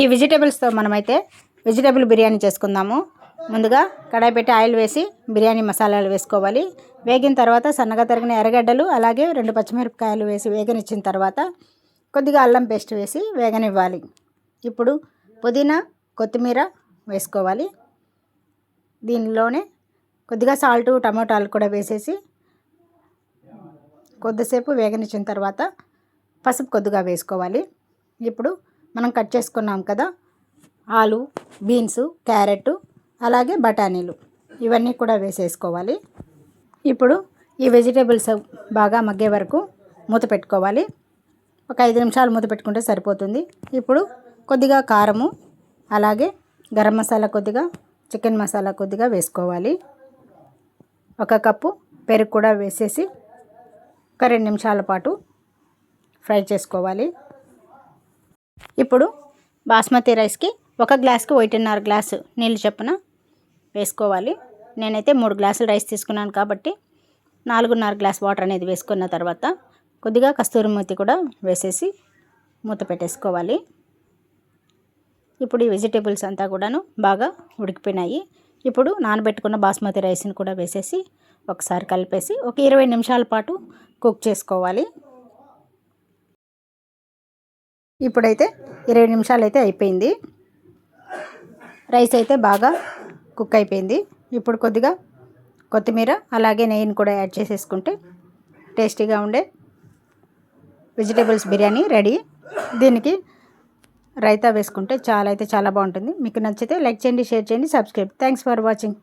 ఈ వెజిటేబుల్స్తో మనమైతే వెజిటేబుల్ బిర్యానీ చేసుకుందాము. ముందుగా కడాయి పెట్టి ఆయిల్ వేసి బిర్యానీ మసాలాలు వేసుకోవాలి. వేగిన తర్వాత సన్నగా తరిగిన ఎర్రగడ్డలు అలాగే 2 పచ్చిమిరపకాయలు వేసి వేగనిచ్చిన తర్వాత కొద్దిగా అల్లం పేస్ట్ వేసి వేగనివ్వాలి. ఇప్పుడు పుదీనా కొత్తిమీర వేసుకోవాలి. దీనిలోనే కొద్దిగా సాల్ట్ టమోటాలు కూడా వేసేసి కొద్దిసేపు వేగనిచ్చిన తర్వాత పసుపు కొద్దిగా వేసుకోవాలి. ఇప్పుడు మనం కట్ చేసుకున్నాం కదా ఆలు, బీన్స్, క్యారెట్ అలాగే బఠానీలు ఇవన్నీ కూడా వేసేసుకోవాలి. ఇప్పుడు ఈ వెజిటేబుల్స్ బాగా మగ్గే వరకు మూత పెట్టుకోవాలి. ఒక 5 నిమిషాలు మూత పెట్టుకుంటే సరిపోతుంది. ఇప్పుడు కొద్దిగా కారము అలాగే గరం మసాలా కొద్దిగా, చికెన్ మసాలా కొద్దిగా వేసుకోవాలి. 1 కప్పు పెరుగు కూడా వేసేసి ఒక 2 నిమిషాల పాటు ఫ్రై చేసుకోవాలి. ఇప్పుడు బాస్మతి రైస్కి 1 గ్లాస్కి 1.5 గ్లాసు నీళ్ళు చొప్పున వేసుకోవాలి. నేనైతే 3 గ్లాసులు రైస్ తీసుకున్నాను కాబట్టి 4.5 గ్లాస్ వాటర్ అనేది వేసుకున్న తర్వాత కొద్దిగా కస్తూరి మేతి కూడా వేసేసి మూత పెట్టేసుకోవాలి. ఇప్పుడు ఈ వెజిటేబుల్స్ అంతా కూడాను బాగా ఉడికిపోయినాయి. ఇప్పుడు నానబెట్టుకున్న బాస్మతి రైస్ని కూడా వేసేసి ఒకసారి కలిపేసి ఒక 20 నిమిషాల పాటు కుక్ చేసుకోవాలి. ఇప్పుడైతే 20 నిమిషాలు అయితే అయిపోయింది. రైస్ అయితే బాగా కుక్ అయిపోయింది. ఇప్పుడు కొద్దిగా కొత్తిమీర అలాగే నెయ్యిని కూడా యాడ్ చేసేసుకుంటే టేస్టీగా ఉండే వెజిటేబుల్స్ బిర్యానీ రెడీ. దీనికి రైతా వేసుకుంటే చాలా బాగుంటుంది. మీకు నచ్చితే లైక్ చేయండి, షేర్ చేయండి, సబ్స్క్రైబ్. Thanks for watching.